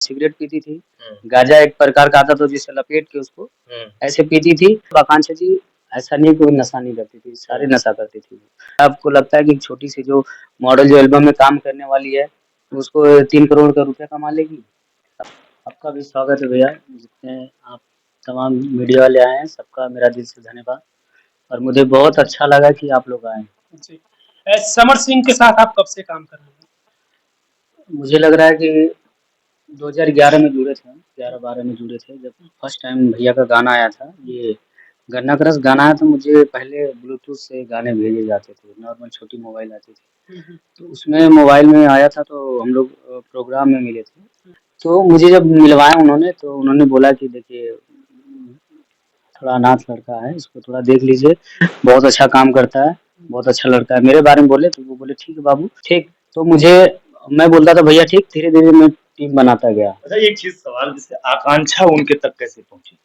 Cigarette पीती थी, गांजा एक प्रकार का आता था जिसे लपेट के उसको ऐसे पीती थी। आकांक्षा जी ऐसा नहीं कोई नशा नहीं करती थी, सारे नशा करती थी। आपको लगता है कि छोटी सी जो मॉडल जो एल्बम में काम करने वाली है, उसको 3 करोड़ का रुपया कमा लेगी? आपका भी स्वागत है भैया, जितने आप तमाम मीडिया वाले आए हैं, सबका मेरा दिल से धन्यवाद और मुझे बहुत अच्छा लगा कि आप लोग आए। जी। समर सिंह के साथ आप कब से काम कर रहे हैं? मुझे लग रहा है कि 2011 में जुड़े थे, 11-12 में जुड़े थे जब फर्स्ट टाइम भैया का गाना आया था। ये गन्ना क्रश गाना आया तो मुझे पहले ब्लूटूथ से गाने भेजे जाते थे, नॉर्मल छोटी मोबाइल आती थी। तो उसमें मोबाइल में आया था तो हम लोग प्रोग्राम में मिले थे। तो मुझे जब मिलवाया उन्होंने तो उन्होंने बोला कि देखिए थोड़ा अनाथ लड़का है, इसको थोड़ा देख लीजिए, बहुत अच्छा काम करता है, बहुत अच्छा लड़का है। मेरे बारे में बोले तो वो बोले ठीक है बाबू, ठीक। तो मुझे मैं बोलता था भैया ठीक, धीरे-धीरे मैं टीम बनाता गया। अच्छा एक चीज सवाल, जैसे आकांक्षा उनके तक कैसे पहुंची?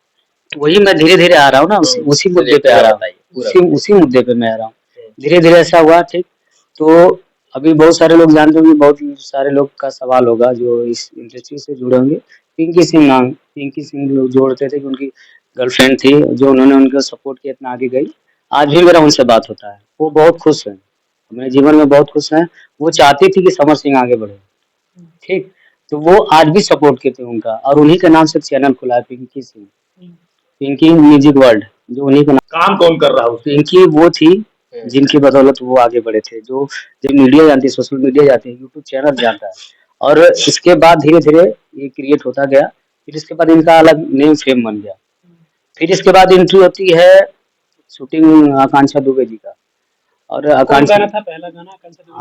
वही मैं धीरे-धीरे आ रहा हूँ ना, उसी मुद्दे पे आ रहा हूँ, उसी मुद्दे पे मैं आ रहा हूँ। धीरे-धीरे ऐसा हुआ ठीक, तो अभी बहुत सारे लोग जानते होंगे, बहुत सारे लोग का सवाल होगा जो इस इंडस्ट्री से जुड़े होंगे। पिंकी सिंह लोग जोड़ते थे कि उनकी गर्लफ्रेंड थी जो उन्होंने उनको सपोर्ट किया, इतना आगे गई। आज भी मेरा उनसे बात होता है, वो बहुत खुश हैं, मेरे जीवन में बहुत खुश हैं। वो चाहती थी कि समर सिंह आगे बढ़े, ठीक। तो वो आज भी सपोर्ट करते हैं उनका और उन्हीं के नाम से चैनल खुला है पिंकी सिंह, पिंकी म्यूजिक वर्ल्ड, जो उन्हीं का काम कौन कर रहा है? पिंकी वो थी जिनकी बदौलत वो आगे बढ़े थे, जो जब मीडिया जानती है, सोशल मीडिया जानती है, यूट्यूब चैनल जानता है और इसके बाद धीरे-धीरे ये क्रिएट होता गया। फिर इसके बाद इनका अलग नेम फेम बन गया। फिर इसके बाद एंट्री होती है शूटिंग आकांक्षा दुबे जी का और कौन गाना था पहला गाना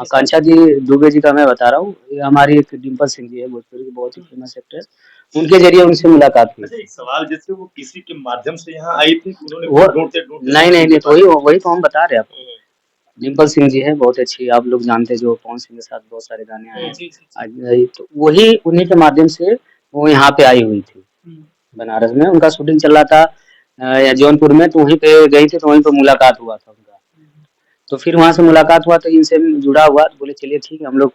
आकांक्षा जी दुबे जी का मैं बता रहा हूँ। ये हमारी एक डिम्पल सिंह जी है, भोजपुरी की बहुत ही फेमस एक्ट्रेस, उनके जरिए उनसे मुलाकात हुई। अच्छा एक सवाल, जैसे वो किसी के माध्यम से यहाँ आई थी, उन्होंने वो ढूंढते नहीं तो वही तो हम बता रहे हैं आपको। डिम्पल सिंह जी हैं, बहुत अच्छी, आप लोग जानते हैं, जो पवन सिंह के साथ बहुत सारे गाने आए हैं। तो वही उन्हीं के माध्यम से वो यहाँ पे आई हुई थी बनारस में। उनका शूटिंग चल रहा था जौनपुर में, तो वहीं पे गई थी, तो वहीं पे मुलाकात हुआ था उनका। तो फिर वहाँ से मुलाकात हुआ तो इनसे जुड़ा हुआ, तो बोले चलिए ठीक है, हम लोग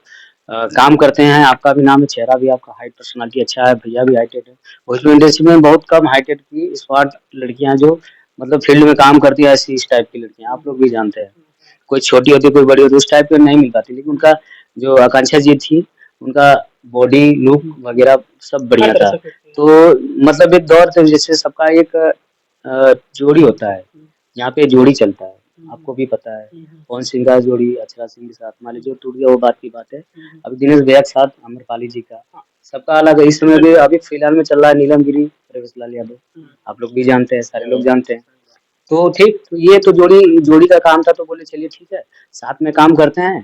काम करते हैं। आपका भी नाम है, चेहरा भी आपका, हाइट पर्सनालिटी अच्छा है, भैया भी हाइटेड है। भोजपुरी इंडस्ट्री में बहुत कम हाइटेड की स्मार्ट लड़कियां जो मतलब फील्ड में काम करती है, ऐसी इस टाइप की लड़कियां आप लोग भी जानते हैं। कोई छोटी होती, कोई बड़ी होती, उस टाइप की नहीं मिल पाती। लेकिन उनका जो आकांक्षा जी थी, उनका बॉडी लुक वगैरह सब बढ़िया था। तो मतलब एक दौर था जैसे सबका एक जोड़ी होता है, यहाँ पे जोड़ी चलता है, आपको भी पता है। पवन सिंह का जोड़ी अक्षरा सिंह के साथ, मान लीजिए टूट गया वो बात की बात है। अभी दिनेश भैया के साथ अमरपाली जी का, सबका अलग है। इस समय भी अभी फिलहाल में चल रहा है नीलम गिरी, प्रवेश लाल यादव, आप लोग भी जानते हैं, सारे लोग जानते हैं। तो ठीक, तो ये तो जोड़ी का काम था, तो बोले चलिए ठीक है, साथ में काम करते हैं।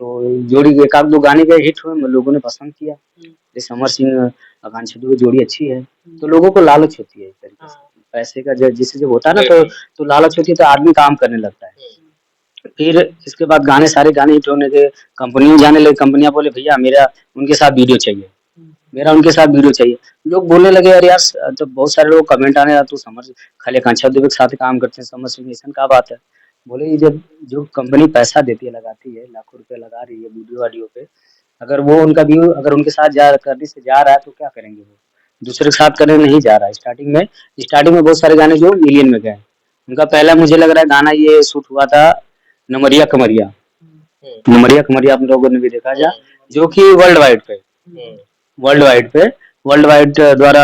तो जोड़ी एक आध दो गाने गए हिट हुए, लोगों ने पसंद किया। जैसे समर सिंह आकांक्षा दुबे जोड़ी अच्छी है, तो लोगों को लालच होती है एक तरीके से, पैसे का जिससे जब होता है ना, तो लालच होती है, तो आदमी काम करने लगता है। फिर इसके बाद गाने, सारे गाने हिट होने के कंपनियों जाने लगे, कंपनियां बोले भैया मेरा उनके साथ वीडियो चाहिए, मेरा उनके साथ वीडियो चाहिए। लोग बोलने लगे अरे यार, तो बहुत सारे लोग कमेंट आने लगा, तू समझ खाली आकांक्षा दुबे के साथ काम करते हैं, समझ सिंह ऐसा क्या बात है? बोले ये जब जो कंपनी पैसा देती है, लगाती है, लाखों रुपए लगा रही है वीडियो वाडियो पे, अगर वो उनका व्यू अगर उनके साथ करने से जा रहा है तो क्या करेंगे? वो दूसरे के साथ करने नहीं जा रहा है। स्टार्टिंग में बहुत सारे गाने जो मिलियन में गए। उनका पहला मुझे लग रहा है गाना ये शूट हुआ था नमरिया कमरिया, नमरिया कमरिया आप लोगों ने भी देखा जा, जो कि वर्ल्ड वाइड द्वारा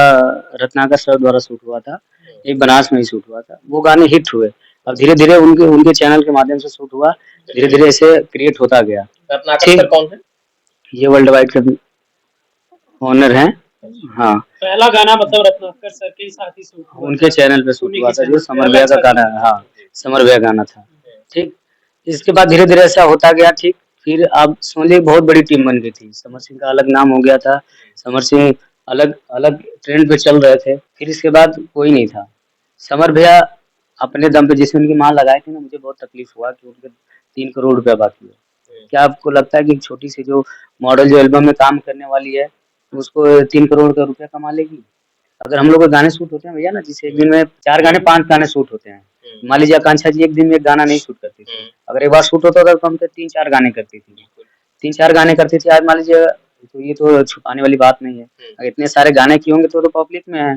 रत्नाकर सर द्वारा शूट हुआ था, एक बनारस में ही शूट हुआ था। वो गाने हिट हुए। अब धीरे धीरे उनके उनके चैनल के माध्यम से शूट हुआ, धीरे धीरे ऐसे क्रिएट होता गया। रत्नाकर सर कौन है? ये वर्ल्ड वाइड के ऑनर हैं। हाँ, पहला गाना मतलब रत्नाकर सर के साथ ही शूट हुआ, उनके चैनल पे शूट हुआ था, जो समर भैया का गाना है। हाँ, समर भैया गाना था, ठीक। इसके बाद धीरे धीरे ऐसा होता गया, ठीक। फिर आप समझिए बहुत बड़ी टीम बन गई थी, समर सिंह का अलग नाम हो गया था, समर सिंह अलग अलग ट्रेंड पे चल रहे थे। फिर इसके बाद कोई नहीं था। समर भैया अपने दम पे जिसमें उनकी मां लगाई थी ना, मुझे बहुत तकलीफ हुआ कि उनके 3 करोड़ रुपया बाकी है। क्या आपको लगता है कि छोटी सी जो मॉडल जो एल्बम में काम करने वाली है, उसको 3 करोड़ का रुपया कमा लेगी? अगर हम लोग के गाने शूट होते हैं भैया ना, जिसे एक दिन में 4 गाने 5 गाने शूट होते हैं, मान लीजिए आकांक्षा जी एक दिन में एक गाना नहीं शूट करती थी, अगर एक बार शूट होता था तो हम 3-4 गाने करती थी, 3-4 गाने करती थी। आज मान लीजिए तो ये तो छुपाने वाली बात नहीं है। अगर इतने सारे गाने किए होंगे तो पब्लिक में है।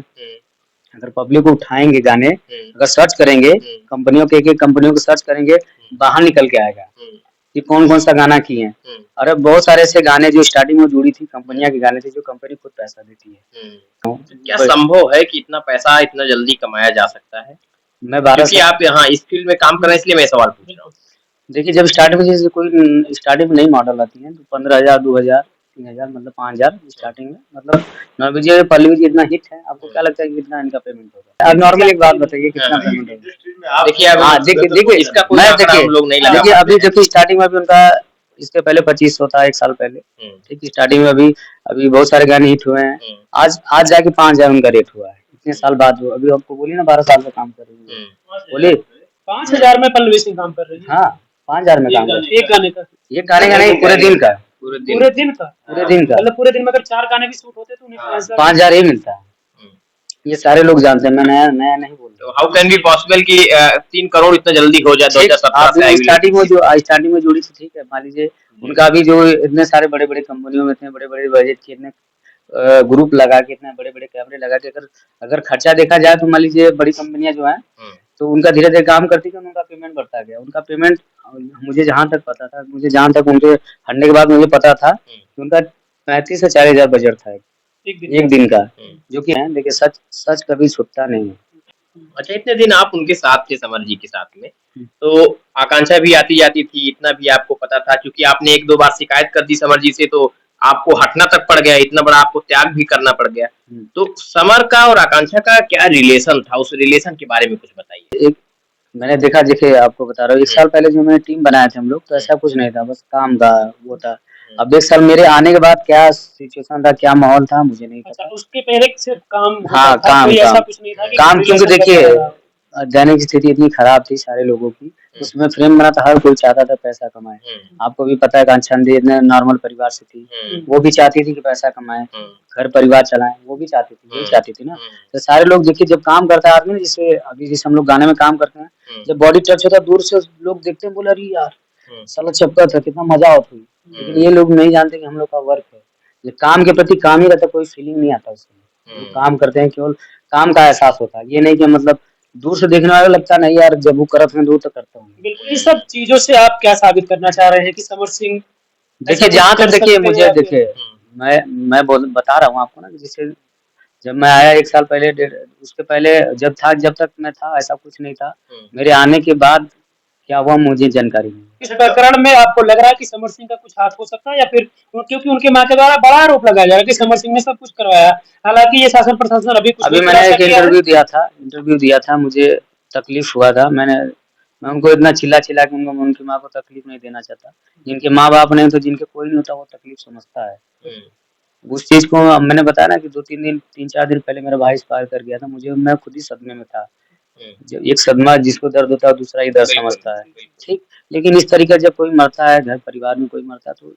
अगर पब्लिक को उठाएंगे गाने, अगर सर्च करेंगे, कंपनियों के एक कंपनियों को सर्च करेंगे, बाहर निकल के आएगा कि कौन कौन सा गाना किए हैं। अरे बहुत सारे ऐसे गाने जो स्टार्टिंग में जुड़ी थी कंपनियां के गाने थे, जो कंपनी खुद पैसा देती है। क्या संभव है कि इतना पैसा इतना जल्दी कमाया जा सकता है? मैं 12 क्योंकि आप यहाँ इस फील्ड में काम कर रहे हैं, इसलिए मैं सवाल पूछ रहा हूँ। देखिए, जब स्टार्टिंग में जैसे कोई स्टार्टिंग में नई मॉडल आती है तो 15,000, 2,000, 3,000 मतलब 5,000 स्टार्टिंग में, मतलब नॉर्मल जी पल्लवी जी इतना हिट है, आपको क्या लगता है कि कितना इनका पेमेंट होगा? आप नॉर्मल एक बात बताइए कितना पेमेंट होगा? देखिए अब हाँ देखिए इसका कोई मैं आंकड़ा हम लोग नहीं लगा देखिए पाते। अभी देखिए स्टार्टिंग में अभी उनका इसके पहले 2500 था, 1 साल पहले। ठीक, स्टार्टिंग में अभी बहुत सारे गाने हिट हुए हैं। आज जाके 5,000 उनका रेट हुआ है, इतने साल बाद। अभी आपको बोलिए ना 12 साल से काम कर रही है, बोलिए 5,000 में पल्लवी सिंह काम कर रही है। हाँ 5,000 में काम कर रही है। एक गाने का, ये गाने का नहीं, पूरे दिन का, पूरे दिन पूरे दिन का, पूरे दिन का मतलब पूरे दिन में अगर 4 गाने भी शूट होते तो उन्हें 5,000 ही मिलता है। ये सारे लोग जानते हैं, मैं नया नया नहीं बोल रहा। तो हाउ कैन बी पॉसिबल कि 3 करोड़ इतना जल्दी हो जाए 2017 से? स्टार्टिंग में जोड़ी थी, ठीक है, मान लीजिए उनका भी जो इतने सारे बड़े बड़े कंपनियों में इतने बड़े बड़े बजट के इतने ग्रुप लगा के इतने बड़े बड़े कैमरे लगा के अगर खर्चा देखा जाए तो मान लीजिए बड़ी कंपनियां जो है तो उनका धीरे धीरे काम करती थी, उनका पेमेंट बढ़ता गया। उनका पेमेंट मुझे जहाँ तक पता था, मुझे जहाँ तक उनके हटने के बाद मुझे पता था कि उनका 35 से 40,000 बजट था एक दिन का, जो कि है। देखिए सच कभी छुपता नहीं है। अच्छा, इतने दिन आप उनके साथ थे, समर जी के साथ में, तो आकांक्षा भी आती जाती थी, इतना भी आपको पता था? क्योंकि आपने 1-2 बार शिकायत कर दी समर जी से, तो आपको हटना तक पड़ गया, इतना बड़ा आपको त्याग भी करना पड़ गया। तो समर का और आकांक्षा का क्या रिलेशन था? उस रिलेशन के बारे में कुछ बताइए। मैंने देखा, देखिए आपको बता रहा हूँ, 1 साल पहले जो मैंने टीम बनाया था हम लोग, तो ऐसा कुछ नहीं था, बस काम था वो था। अब 1 साल मेरे आने के बाद क्या सिचुएशन था, क्या माहौल था, मुझे नहीं पता। उसके पहले सिर्फ काम हाँ काम ऐसा कुछ नहीं था कि काम, क्योंकि देखिए दैनिक स्थिति इतनी खराब थी सारे लोगों की, उसमें फ्रेम बना था, हर कोई चाहता था पैसा कमाए। आपको भी पता है कांचन दी इतने नॉर्मल परिवार से थी, वो भी चाहती थी कि पैसा कमाए, घर परिवार चलाए, वो भी चाहती थी, वही चाहती थी ना। तो सारे लोग देखिए, जब काम करता है आदमी, जैसे अभी जैसे हम लोग गाने में काम करते हैं, जब बॉडी टच होता है दूर से लोग देखते हैं, बोले अरे यार साला चपका था, कितना मजा आता हुई। लेकिन ये लोग नहीं जानते कि हम लोग का वर्क है, ये काम के प्रति काम ही रहता, कोई फीलिंग नहीं आता उसमें। काम करते हैं केवल काम का एहसास होता है, ये नहीं कि मतलब दूर से देखने वाला लगता नहीं यार, जब वो करत हैं दूर तो करता हूँ। बिल्कुल, इस सब चीजों से आप क्या साबित करना चाह रहे हैं कि समर सिंह? देखिए जहाँ तक देखिए मुझे देखिए मैं बता रहा हूँ आपको ना, कि जैसे जब मैं आया 1 साल पहले, उसके पहले जब तक मैं था ऐसा कुछ नहीं था। मेरे आने के बाद क्या हुआ मुझे जानकारी नहीं। इस प्रकरण में आपको लग रहा है कि समर सिंह का कुछ हाथ हो सकता है, या फिर क्योंकि उनके मां के द्वारा बड़ा आरोप लगाया जा रहा है कि समर सिंह ने सब कुछ करवाया, हालांकि ये शासन प्रशासन अभी मैंने एक इंटरव्यू दिया था, मुझे तकलीफ हुआ था। मैं उनको इतना चिल्ला चिल्ला के उनकी माँ को तकलीफ नहीं देना चाहता। जिनके माँ बाप नहीं तो जिनके कोई नहीं होता वो तकलीफ समझता है। उस चीज को मैंने बताया ना कि 3-4 दिन पहले मेरा भाई एक्सपायर कर गया था, मैं खुद ही सदमे में था। जब एक सदमा जिसको दर्द होता है दूसरा ही दर्द समझता है, ठीक। लेकिन इस तरीके जब कोई मरता है, घर परिवार में कोई मरता है, तो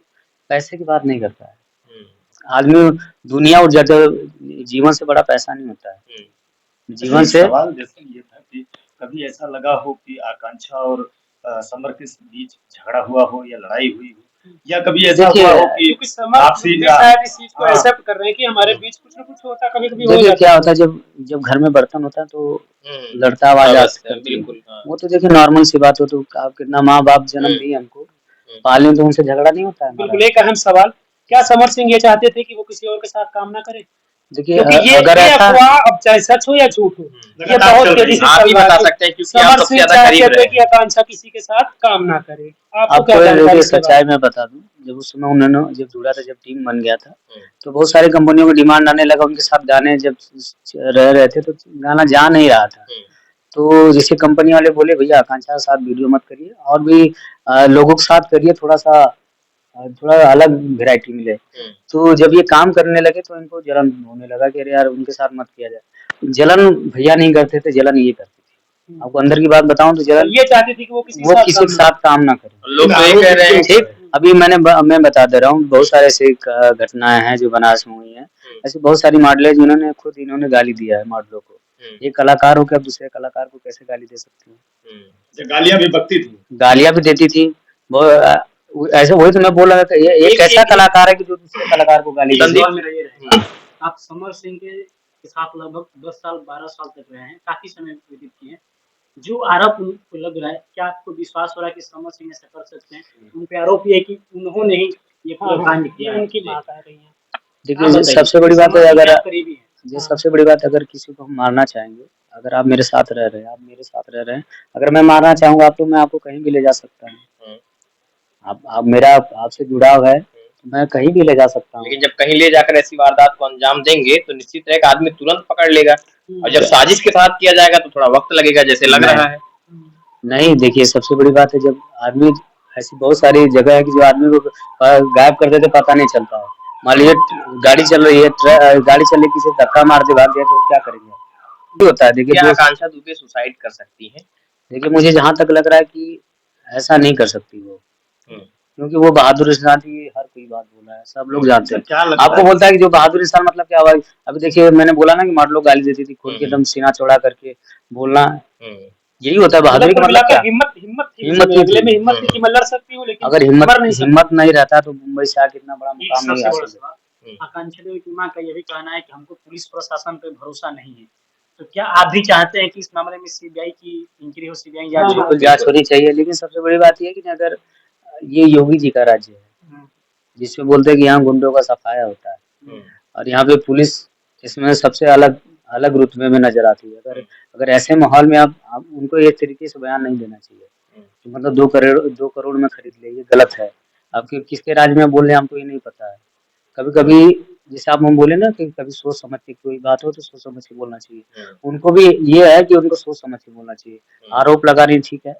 पैसे की बात नहीं करता है आदमी। दुनिया और जीवन से बड़ा पैसा नहीं होता है। जीवन से सवाल जैसे ये था कि कभी ऐसा लगा हो कि आकांक्षा और समर के बीच झगड़ा हुआ हो या लड़ाई हुई हो, या कभी ऐसा हुआ हो कि आपसी शायद इस चीज को एक्सेप्ट कर रहे हैं कि हमारे बीच कुछ ना कुछ होता, कभी-कभी हो जाता है। क्या होता है जब घर में बर्तन होता है तो लड़ता आवाज आती है, बिल्कुल। वो तो देखिए नॉर्मल सी बात हो, तो आप कितना माँ बाप जन्म दिए हमको पाले, तो उनसे झगड़ा नहीं होता है। बिल्कुल, एक अहम सवाल, क्या समर सिंह ये चाहते थे कि वो किसी और के साथ काम ना करे? देखिए ये अफवाह, अब चाहे सच हो या झूठ हो, ये बहुत तेजी से आप ही बता सकते हैं, क्योंकि आप सबसे ज्यादा करीब रहे। कि आकांक्षा किसी के साथ काम ना करे। आपको सच्चाई में बता दूं, जब उस समय उन्होंने जब जुड़ा था, जब टीम बन गया था, तो बहुत सारी कंपनियों को डिमांड आने लगा उनके साथ गाने जब रह रहे थे, तो गाना जा नहीं रहा था। तो जैसे कंपनी वाले बोले भैया आकांक्षा के साथ वीडियो मत करिए, और भी लोगों के साथ करिए, थोड़ा अलग वैरायटी मिले। तो जब ये काम करने लगे तो इनको जलन होने लगा कि अरे यार उनके साथ मत किया जाए। जलन भैया नहीं करते थे, जलन ये करते थे। आपको अंदर की बात बताऊं तो जलन ये चाहती थी कि वो किसी के साथ काम ना करे। लोग तो ये कह रहे हैं, ठीक। अभी मैं बता दे रहा हूँ, बहुत सारे ऐसे घटनाएं हैं जो बनारस में हुई हैं। ऐसी बहुत सारी मॉडल जिन्होंने खुद इन्होंने गाली दिया है मॉडलों को। एक कलाकार हो के अब दूसरे कलाकार को कैसे गाली दे सकती है? गालियां भी बकती थी, गालियां भी देती थी। ऐसे वही तो मैं बोल रहा था, ये एक ऐसा कलाकार है कि जो दूसरे कलाकार को गाली संदीप, देता है। मेरा ये रहेगा, आप समर सिंह के साथ लगभग 10 साल 12 साल तक रहे हैं, काफी समय व्यतीत किए हैं। जो आरोप उनको लग रहा है, क्या आपको विश्वास हो रहा है कि समर सिंह ऐसा कर सकते हैं? उन पे आरोप ये है कि उन्होंने ही ये पूरा कांड किया है। उनकी बात आ रही है। देखिए सबसे बड़ी बात है, अगर करीबी है, ये सबसे बड़ी बात, अगर किसी को हम मारना चाहेंगे, अगर आप मेरे साथ रह रहे हैं, आप मेरे साथ रह रहे हैं, अगर मैं मारना चाहूंगा तो मैं आपको कहीं भी ले जा सकता हूँ। आप मेरा आपसे जुड़ाव है तो मैं कहीं भी ले जा सकता हूँ। लेकिन जब कहीं ले जाकर ऐसी वारदात को अंजाम देंगे तो निश्चित है कि आदमी तुरंत पकड़ लेगा, और जब साजिश के साथ किया जाएगा तो थोड़ा वक्त लगेगा जैसे लग रहा है। नहीं, देखिए सबसे बड़ी बात है, जब आदमी ऐसी बहुत सारी जगह है कि जो आदमी को गायब कर देते पता नहीं चलता है। मान लीजिए गाड़ी चल रही है, गाड़ी चल रही, किसी धक्का मार के भाग गया तो क्या करेंगे? ये होता है। देखिए क्या आकांक्षा दुबे सुसाइड कर सकती है? देखिए मुझे जहाँ तक लग रहा है कि ऐसा नहीं कर सकती वो, क्योंकि वो बहादुर इंसान थी, हर कोई बात बोला है, सब लोग जानते हैं। क्या लगता आपको बोलता है कि जो बहादुर इंसान मतलब क्या हुआ? अभी देखिए मैंने बोला ना कि मार लोग गाली देती थी, खुद के एकदम सीना चौड़ा करके बोलना, यही होता है बहादुरी का मतलब क्या? हिम्मत थी हिम्मत में, हिम्मत थी कि मैं लड़ सकती हूँ, लेकिन अगर हिम्मत नहीं रहता तो मुंबई से आके इतना बड़ा मुकाम नहीं हासिल होता। आकांक्षा देवी की मां का ये भी कहना है कि हमको पुलिस प्रशासन पे भरोसा नहीं है, तो क्या आप भी चाहते हैं कि इस मामले में सीबीआई की इंक्वायरी हो, सीबीआई जांच हो? बिल्कुल जांच होनी चाहिए, लेकिन सबसे बड़ी बात यह है कि अगर ये योगी जी का राज्य है जिसमें बोलते हैं कि यहाँ गुंडों का सफाया होता है, और यहाँ पे पुलिस इसमें सबसे अलग रुतबे में नजर आती है। अगर ऐसे माहौल में आप उनको एक तरीके से बयान नहीं देना चाहिए कि मतलब 2 करोड़ में खरीद ले, ये गलत है। अब किसके राज्य में बोल रहे हैं हमको ये नहीं पता है। कभी कभी जैसे आप हम बोले ना कि कभी सोच समझ के कोई बात हो तो सोच समझ के बोलना चाहिए, उनको भी ये है कि उनको सोच समझ के बोलना चाहिए। आरोप लगा रही ठीक है,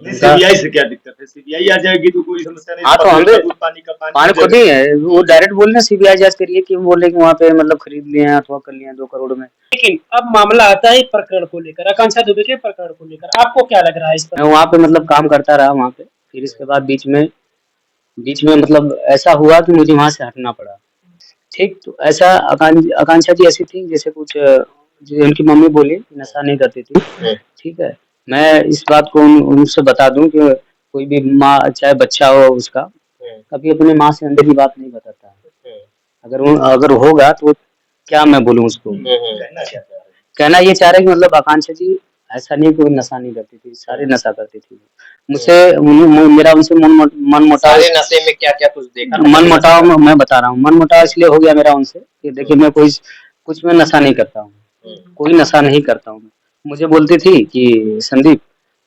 सीबीआई से क्या दिक्कत है? सीबीआई आ जाएगी तो कोई समस्या नहीं। हाँ तो हमें पानी खुद ही है, वो डायरेक्ट बोल रहे सीबीआई जांच करिए, कि बोल रहे कि वहाँ पे मतलब खरीद लिए हैं अथवा कर लिए हैं 2 करोड़ में। लेकिन अब मामला आता है प्रकरण को लेकर, आकांक्षा दुबे के प्रकरण को लेकर, आपको क्या लग रहा है इस पर? मैं वहाँ पे मतलब काम करता रहा वहाँ पे, फिर इसके बाद बीच में मतलब ऐसा हुआ कि मुझे वहाँ से हटना पड़ा। ठीक, तो ऐसा आकांक्षा जी ऐसी थी जैसे कुछ जो उनकी मम्मी बोली नशा नहीं करती थी। ठीक है, मैं इस बात को उनसे बता दूं कि कोई भी माँ चाहे बच्चा हो उसका, कभी अपनी माँ से अंदर की बात नहीं बताता है। अगर होगा तो क्या मैं बोलूँ उसको? कहना ये चाह रहे कि मतलब आकांक्षा जी ऐसा नहीं कोई नशा नहीं करती थी, सारे नशा करती थी। मुझसे मेरा उनसे मन मुटाव, नशे में क्या क्या कुछ देखा? मन मुटाव मैं बता रहा हूँ, मन मुटाव इसलिए हो गया मेरा उनसे कि देखिए मैं कुछ में नशा नहीं करता हूँ, कोई नशा नहीं करता हूँ। मुझे बोलती थी कि संदीप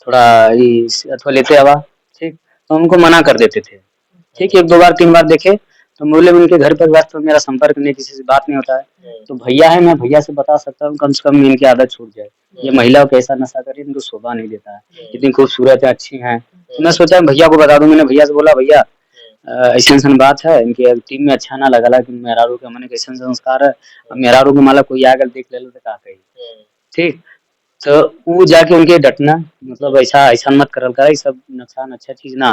थोड़ा ये अथवा लेते आवा, ठीक, तो उनको मना कर देते थे। ठीक, 1 2 बार 3 बार देखे तो बोले उनके घर पर बात, तो मेरा संपर्क नहीं, किसी से बात नहीं होता है, तो भैया है, मैं भैया से बता सकता हूँ कम से कम इनकी आदत छूट जाए। ये महिलाओं को ऐसा नशा करे, इनको शोभा नहीं देता है, इतनी खूबसूरत है, अच्छी हैं। तो मैं सोचा भैया को बता दूं, मैंने भैया से बोला भैया ऐसा बात है, इनके टीम में अच्छा ना लगा कि मेहरारू के मैंने कैसे संस्कार है, मेहरारू के माला कोई आकर देख ले लो तो क्या कही। ठीक, तो वो जाके उनके डटना मतलब ऐसा मत करल कर, सब नुकसान अच्छा चीज ना,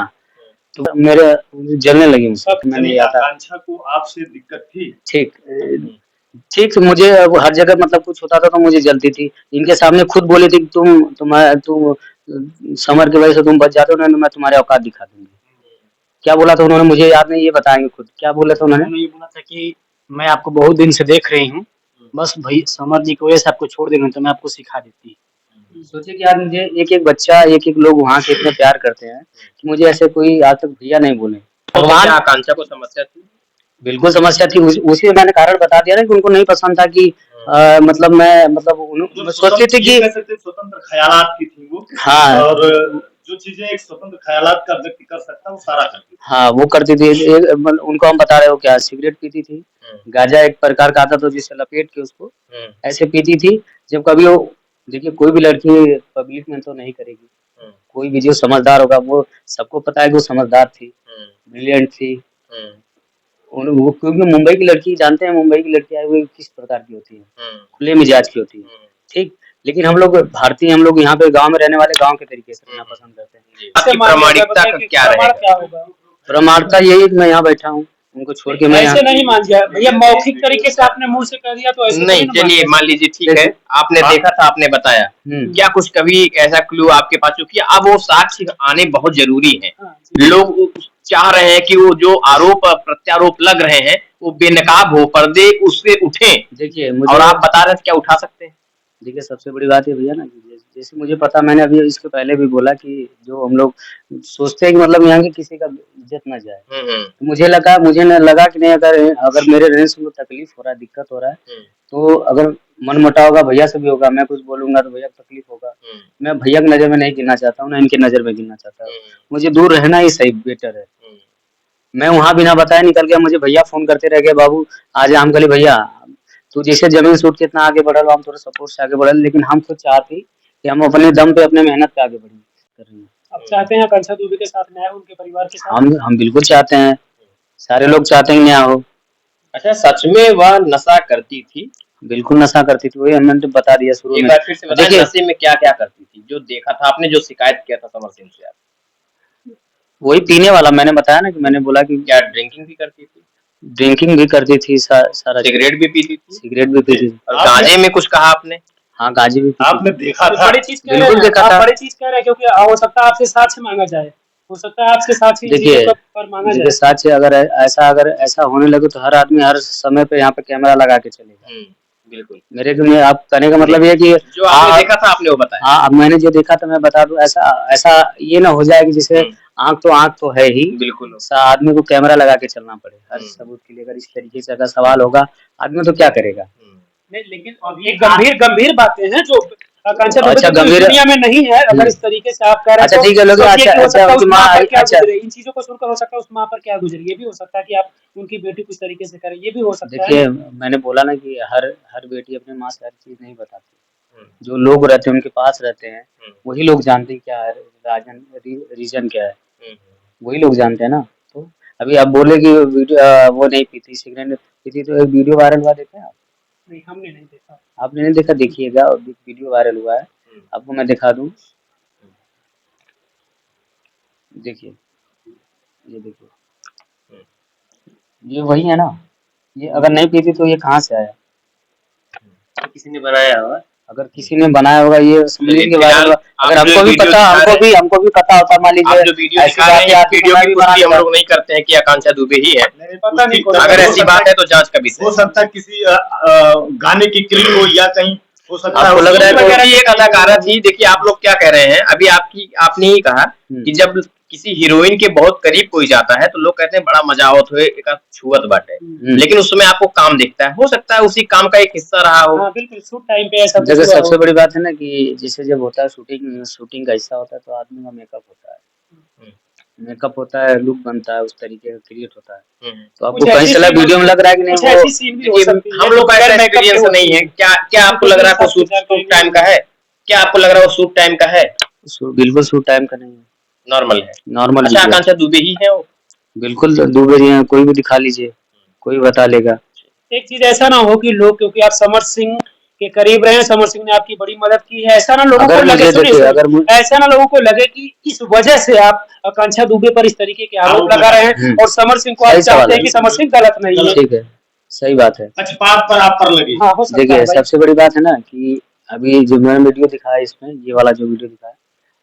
तो मेरे जलने लगी मुझसे। मैंने आकांक्षा को आपसे दिक्कत थी? ठीक, तो मुझे हर जगह मतलब कुछ होता था तो मुझे जलती थी। इनके सामने खुद बोली थी तुम समर की वजह से तुम बच जाते हो ना, मैं तुम्हारे औकात दिखा दूंगी। क्या बोला था उन्होंने मुझे याद नहीं, ये बताएंगे खुद। क्या बोला था उन्होंने? ये बोला था कि मैं आपको बहुत दिन से देख रही हूँ, बस भाई समर जी की वजह से आपको छोड़ देंगे तो मैं आपको सिखा देती। सोचिए कि यार मुझे एक बच्चा, एक लोग वहाँ के इतने प्यार करते हैं कि मुझे ऐसे कोई आज तक भैया नहीं बोले। भगवान आकांक्षा को समस्या थी? बिल्कुल समस्या थी, उसी में मैंने कारण बता दिया ना कि उनको नहीं पसंद था कि मतलब मैं सोचती थी कि स्वतंत्र ख्यालात की थी वो। हाँ, और जो चीजें एक स्वतंत्र ख्यालात का व्यक्ति कर सकता है वो सारा करती थी। हाँ, वो करती थी। उनको हम बता रहे हो क्या, सिगरेट पीती थी, गांजा एक प्रकार का आता था जिसे लपेट के उसको ऐसे पीती थी। जब कभी वो, देखिए कोई भी लड़की पब्लिक में तो नहीं करेगी, कोई भी जो समझदार होगा, वो सबको पता है कि वो समझदार थी, ब्रिलियंट थी। वो क्योंकि मुंबई की लड़की जानते हैं, मुंबई की लड़की वो किस प्रकार की होती है, खुले मिजाज की होती है। ठीक, लेकिन हम लोग भारतीय, हम लोग यहाँ पे गांव में रहने वाले गांव के तरीके से रहना पसंद करते हैं। आपकी प्रामाणिकता का क्या रहेगा? प्रमाणिकता यही है कि मैं यहाँ बैठा हूँ, उनको छोड़ के मैं ऐसे नहीं मान गया भैया, मौखिक तरीके से आपने मुंह से कह दिया तो ऐसे नहीं। चलिए मान लीजिए ठीक है, आपने देखा था, आपने बताया, क्या कुछ कभी ऐसा क्लू आपके पास, क्योंकि अब वो साक्ष्य आने बहुत जरूरी है, लोग चाह रहे हैं कि वो जो आरोप प्रत्यारोप लग रहे हैं वो बेनकाब हो, पर्दे उससे उठें, देखिए और मुझे आप बता रहे हैं क्या उठा सकते हैं? देखिए सबसे बड़ी बात ये भैया ना कि जैसे मुझे पता, मैंने अभी इसके पहले भी बोला कि जो हम लोग सोचते हैं कि मतलब यहाँ की किसी का इज्जत ना जाए, तो मुझे न लगा कि नहीं, अगर अगर मेरे रहने से उनको तकलीफ हो रहा है, दिक्कत हो रहा है, तो अगर मनमुटाव होगा भैया से भी होगा, मैं कुछ बोलूंगा तो भैया को तकलीफ होगा, मैं भैया की नज़र में नहीं गिनना चाहता हूँ, ना इनकी नज़र में गिनना चाहता हूँ, मुझे दूर रहना ही सही बेटर है। मैं वहाँ बिना बताए निकल गया, मुझे भैया फ़ोन करते रह गए, बाबू आज हम कहले भैया तू जैसे ज़मीन सूट के इतना आगे बढ़ल, हम थोड़ा सपोर्ट से आगे बढ़ल, लेकिन हम खुद चाहती कि हम अपने दम पे अपने मेहनत पे आगे बढ़ें कर रहे हैं। आप चाहते हैं आकांक्षा दुबे के साथ न्याय हो, उनके परिवार के साथ? हम बिल्कुल चाहते हैं, सारे लोग चाहते हैं न्याय हो। अच्छा, सच में वह नशा करती थी? बिल्कुल नशा करती थी, वही हमने तो बता दिया शुरू एक में। बार फिर से बताएं, देखिए नशे में क्या-क्या करती थी? जो देखा था आपने, जो शिकायत किया था समर सिंह से आप? वही पीने वाला, मैंने बताया ना कि मैंने बोला कि क्या ड्रिंकिंग भी करती थी? ड्रिंकिंग भी करती थी, सारा सिगरेट भी पीती थी? सिगरेट भी पीती थी। और गांजे में कुछ कहा आपने? हाँ, गांजे भी पीती आपने देखा था? बड़ी चीज कह रहे बिल्कुल हैं, देखा आप था। बड़ी चीज कह रहे हैं, क्योंकि हो सकता है आपसे साक्ष्य मांगा जाए, हो सकता है आपसे साक्ष्य इन देखिए चीजों पर मांगा देखिए जाए। साक्ष्य अगर ऐसा होने लगे तो हर आदमी हर समय पे यहाँ पे कैमरा लगा के चलेगा। बिल्कुल। मेरे को नहीं, आप कहने का मतलब ये है कि जो आपने देखा था आपने वो बताया। हाँ, अब मैंने जो देखा था मैं बता दूं, ऐसा ऐसा ये ना हो जाए कि जैसे आंख तो है ही, बिल्कुल। आदमी को कैमरा लगा के चलना पड़े हर सबूत के लिए। अगर इस तरीके से अगर सवाल होगा, आदमी तो क्या करेगा। नहीं, लेकिन अब ये गंभीर बातें हैं जो आकांक्षा दुबे अच्छा, तो गंभीर दुनिया में नहीं है। अगर इस तरीके से आप कह रहे हैं, अच्छा, ठीक है, लोग सोचिए कि हो सकता है उस माँ पर क्या अच्छा, गुजरे, इन चीजों को सुनकर हो सकता है उस माँ पर क्या गुजरे। ये भी हो सकता है कि आप उनकी बेटी कुछ तरीके से करें, ये भी हो सकता है। देखिए मैंने बोला ना कि हर बेटी अपने माँ से हर चीज नहीं बताती। जो लोग रहते हैं उनके पास रहते हैं, वही लोग जानते हैं क्या है रीजन क्या है, वही लोग जानते हैं ना। तो अभी आप बोले कि वीडियो वो नहीं पीती, सिगरेट पीती, तो एक वीडियो वायरल हुआ देखा आप? नहीं, हमने नहीं देखा। आपने नहीं देखा? देखिएगा, वीडियो वायरल हुआ है, आपको मैं दिखा दूं। देखिए, ये देखिए, ये वही है ना। ये अगर नहीं पीती तो ये कहाँ से आया? किसी ने बनाया होगा। अगर किसी ने बनाया होगा, ये समझिए कि वायरल। अगर आप जो हमको भी वीडियो पता, दिखा रहे हैं, हमको भी पता होता, मान आप लीजिए जो वीडियो ऐसी दिखा रहे बातें हैं, आती तो वीडियो मैं की भी पुष्टि हम बना लोग नहीं करते हैं कि आकांक्षा दुबे ही है। पता नहीं कौन अगर ऐसी बात है तो जांच का विषय हो सकता है किसी गाने की क्लिप हो, या कहीं हो सकता है आपको लग रहा है वगैरह कि की एक अदाकारा थी। देखिए आप लोग क्या कह रहे हैं, अभी आपने ही कहा कि जब किसी हीरोइन के बहुत करीब कोई जाता है तो लोग कहते हैं बड़ा मजा आवत हुए, एक छुअत बाटे, लेकिन उस समय आपको काम दिखता है, हो सकता है उसी काम का एक हिस्सा रहा हो। हाँ, बिल्कुल शूट टाइम पे ऐसा जैसे सबसे बड़ी बात है ना कि जैसे जब होता है शूटिंग का हिस्सा होता है, तो आदमी का मेकअप होता है, लुक बनता है, उस तरीके का क्रिएट होता है। तो आपको कहीं से लगा वीडियो में लग रहा है कि नहीं, वो हम लोग का ऐसा एक्सपीरियंस नहीं है। क्या आपको लग रहा है वो शूट टाइम का है? क्या आपको लग रहा है वो शूट टाइम का है? बिल्कुल शूट टाइम का नहीं है, नॉर्मल है। नॉर्मल। अच्छा, आकांक्षा दुबे ही है वो? बिल्कुल दुबे जी हैं, कोई भी दिखा लीजिए, कोई बता लेगा। एक चीज ऐसा ना हो कि लोग, क्योंकि आप समर सिंह के करीब रहे हैं, समर सिंह ने आपकी बड़ी मदद की है, ऐसा ना लोगों को लगे, ऐसा ना लोगों को लगे कि इस वजह से आप आकांक्षा दुबे पर इस तरीके के आरोप लगा रहे हैं, और समर सिंह को आप चाहते हैं कि समर सिंह गलत नहीं है। ठीक है, सही बात है। पक्षपात पर आप पर लगे। हाँ, हो सकता है। देखिए सबसे बड़ी बात है ना कि अभी जो मैंने वीडियो दिखाया, इसमें ये वाला जो वीडियो दिखाया,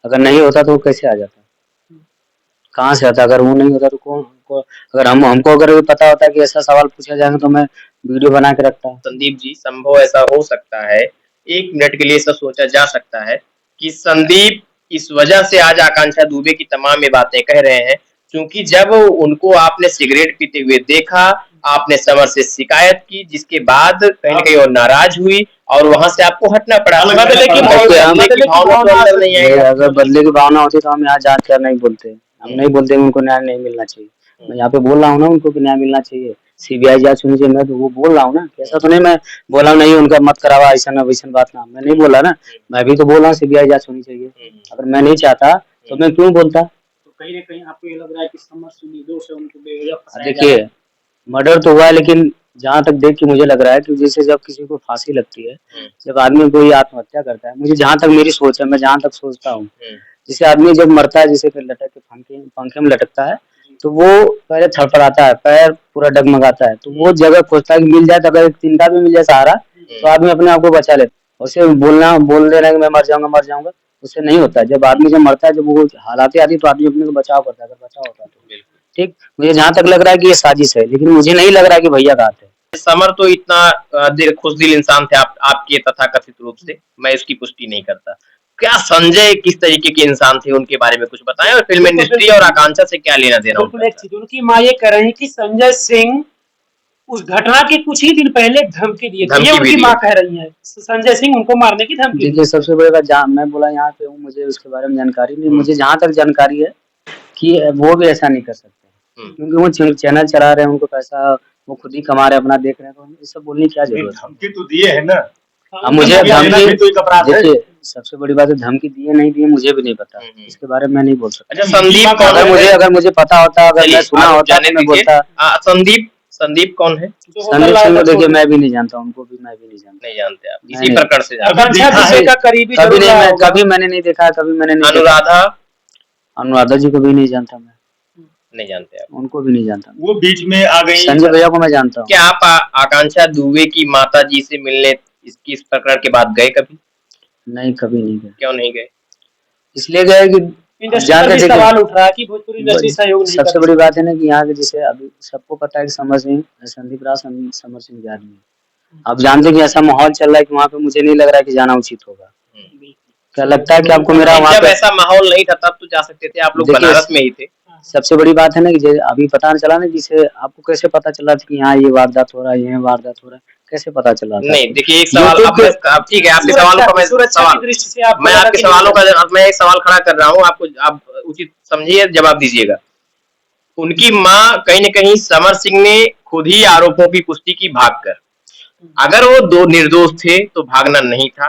अगर नहीं होता तो वो कैसे आ जाता, कहाँ से आता? अगर वो नहीं होता तो कौन? अगर हमको अगर पता होता कि ऐसा सवाल पूछा जाएगा तो मैं वीडियो बना के रखता हूँ। संदीप जी, संभव ऐसा हो सकता है, एक मिनट के लिए ऐसा सोचा जा सकता है कि संदीप इस वजह से आज आकांक्षा दुबे की तमाम ये बातें कह रहे हैं, क्योंकि जब उनको आपने सिगरेट पीते हुए देखा, आपने समर से शिकायत की, जिसके बाद कहीं न कहीं वो नाराज हुई और वहां से आपको हटना पड़ा। बदले की भावना होती तो हम यहाँ जांच कर नहीं बोलते, हम नहीं बोलते उनको न्याय नहीं मिलना चाहिए। मैं यहाँ पे बोल रहा हूँ ना उनको कि न्याय मिलना चाहिए, सीबीआई जांच होनी चाहिए। मैं तो वो बोल रहा हूँ ना, ऐसा तो नहीं मैं बोला नहीं उनका मत करावा, ऐसा ना वैसा बात ना, मैं नहीं बोला ना। मैं भी तो बोल रहा हूँ सीबीआई जांच होनी चाहिए। अगर मैं नहीं चाहता तो मैं क्यों बोलता? तो कहीं न कहीं आपको ये लग रहा है कि समर सिंह निर्दोष है, उनको बेवजह फंसाया जा रहा है। देखिए मर्डर तो हुआ है, लेकिन जहाँ तक देख के मुझे लग रहा है कि जैसे जब किसी को फांसी लगती है, जब आदमी कोई आत्महत्या करता है, मुझे जहाँ तक मेरी सोच है, मैं जहाँ तक सोचता हूँ, जैसे आदमी जब मरता है, जैसे लटक के पंखे में लटकता है, तो वो पहले थरथराता है, पैर पूरा डगमगाता है, तो वो जगह खोजता है कि मिल जाए, तो अगर एक तिनका भी मिल जाए सहारा, तो आदमी अपने आप को बचा लेता है। उसे बोल देना कि मैं मर जाऊंगा, उससे नहीं होता है। जब आदमी जब मरता है, जब वो हालातें आती तो आदमी अपने को बचाव करता है, अगर बचाव होता है तो। ठीक, मुझे जहाँ तक लग रहा है कि ये साजिश है, लेकिन मुझे नहीं लग रहा कि भैया गाते हैं। समर तो इतना खुशदिल इंसान थे आपके तथाकथित रूप से, मैं इसकी पुष्टि नहीं करता। क्या संजय किस तरीके के इंसान थे, उनके बारे में कुछ बताएं, और फिल्म इंडस्ट्री और आकांक्षा से क्या लेना देना बिल्कुल एक चीज, उनकी माँ ये कह रही कि संजय सिंह उस घटना के कुछ ही दिन पहले धमकी दिए थे, ये उनकी माँ कह रही है, संजय सिंह उनको मारने की धमकी। देखिए सबसे बड़ी बात, जहाँ मैं बोला यहाँ पे हूँ, मुझे उसके बारे में जानकारी नहीं, मुझे जहाँ तक जानकारी है कि वो भी ऐसा नहीं कर सकते, क्योंकि वो चैनल चला रहे हैं, उनको पैसा वो खुद ही कमा रहे हैं, अपना देख रहे हैं, तो ये सब बोलने की क्या जरूरत है। धमकी तो दिए है ना, अब मुझे धमकी, तो एक अपराध है। देखिए सबसे बड़ी बात है धमकी दिए नहीं दिए मुझे भी नहीं पता, इसके बारे में मैं नहीं बोल सकता। अच्छा संदीप कौन है? अगर मुझे पता होता, अगर मैं सुना होता तो मैं बोलता। संदीप कौन है? संदीप सिंह, देखिए मैं भी नहीं जानता, उनको भी मैं भी नहीं जानता। नहीं जानते आप, इसी प्रकार से कभी मैंने नहीं देखा, कभी मैंने नहीं। अनुराधा जी को भी नहीं जानता मैं, नहीं जानते आप, उनको भी नहीं जानता। वो बीच में आ गई। संजय भैया को मैं जानता हूँ। क्या आप आकांक्षा दुबे की माता जी से मिलने इस प्रकरण के बाद गए कभी? नहीं, कभी नहीं गए। क्यों नहीं गए? इसलिए गए कि सवाल उठ रहा है कि भोजपुरी इंडस्ट्री सहयोग नहीं सबसे बड़ी बात है ना कि यहाँ के, जैसे अभी सबको पता है कि समर सिंह, संदीप राज समर सिंह जा रही है। आप जानते हैं कि ऐसा माहौल चल रहा है कि वहाँ पे मुझे नहीं लग रहा है कि जाना उचित होगा। क्या लगता है कि आपको मेरा वहाँ जब ऐसा माहौल नहीं था तब तो जा सकते थे, आप लोग बनारस में ही थे। सबसे बड़ी बात है ना कि अभी पता नहीं चला ना, जिसे आपको कैसे पता चला था कि यहाँ ये वारदात हो रहा है, ये वारदात हो रहा है, कैसे पता चला था? नहीं देखिए, एक सवाल ठीक है, आपके सवालों का मैं आपके सवालों का मैं एक सवाल खड़ा कर रहा हूँ, आप उचित समझिए, जवाब दीजिएगा। उनकी माँ कहीं न कहीं समर सिंह ने खुद ही आरोपों की पुष्टि की भागकर, अगर वो दो निर्दोष थे तो भागना नहीं था,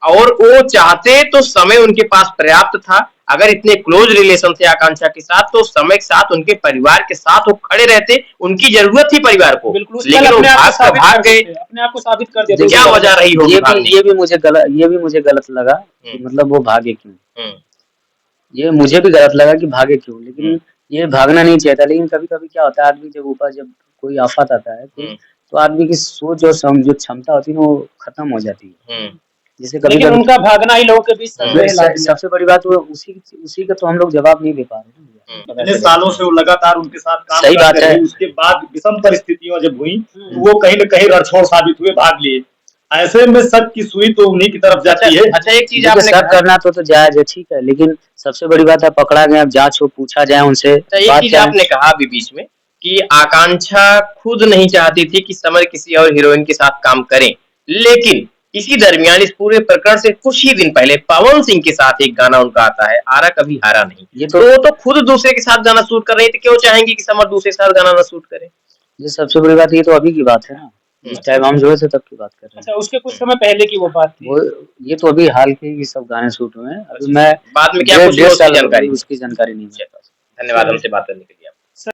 और वो चाहते तो समय उनके पास पर्याप्त था। अगर इतने क्लोज रिलेशन थे आकांक्षा के साथ, तो समय के साथ उनके परिवार के साथ वो खड़े रहते, उनकी जरूरत थी परिवार को, लेकिन वो भाग गए, अपने आप को साबित कर दिया। क्या वजह रही होगी? ये भी मुझे गलत लगा कि मतलब वो भागे क्यों, ये मुझे भी गलत लगा कि भागे क्यों, लेकिन ये भागना नहीं चाहता। लेकिन कभी कभी क्या होता है, आदमी जब ऊपर जब कोई आफत आता है तो आदमी की सोच और जो क्षमता होती है वो खत्म हो जाती है। जैसे कभी उनका भागना ही लोगों के बीच सबसे बड़ी बात, वो उसी का तो हम लोग जवाब नहीं दे पा रहे। इतने सालों से वो लगातार उनके साथ काम सही बात है। उसके बाद विषम परिस्थितियां जब हुई तो वो कहीं न कहीं रणछोड़ साबित हुए, भाग लिए। ऐसे में शक की सुई तो उन्हीं की तरफ जाती है। अच्छा एक चीज आपने शक करना तो जायज है, ठीक है, लेकिन सबसे बड़ी बात है पकड़ा गया, जांच हो, पूछा जाए उनसे। एक चीज आपने कहा अभी बीच में कि आकांक्षा खुद नहीं चाहती थी कि समर किसी और हीरोइन के साथ काम करें, लेकिन इसी दरमियान इस पूरे प्रकरण से कुछ ही दिन पहले पवन सिंह के साथ एक गाना उनका आता है, आरा कभी हारा नहीं। ये तो खुद दूसरे के साथ गाना शूट कर रही थी, क्यों चाहेंगी कि समर दूसरे के साथ गाना ना शूट करे? ये सबसे बड़ी बात, ये तो अभी की बात है ना, इस टाइम हम जो है तब की बात कर रहे हैं। अच्छा, उसके कुछ समय पहले की वो बात थी। वो ये तो अभी हाल के ही सब गाने शूट हुए हैं। अभी मैं बाद में क्या उसकी जानकारी नहीं है। धन्यवाद हमसे बात करने के लिए।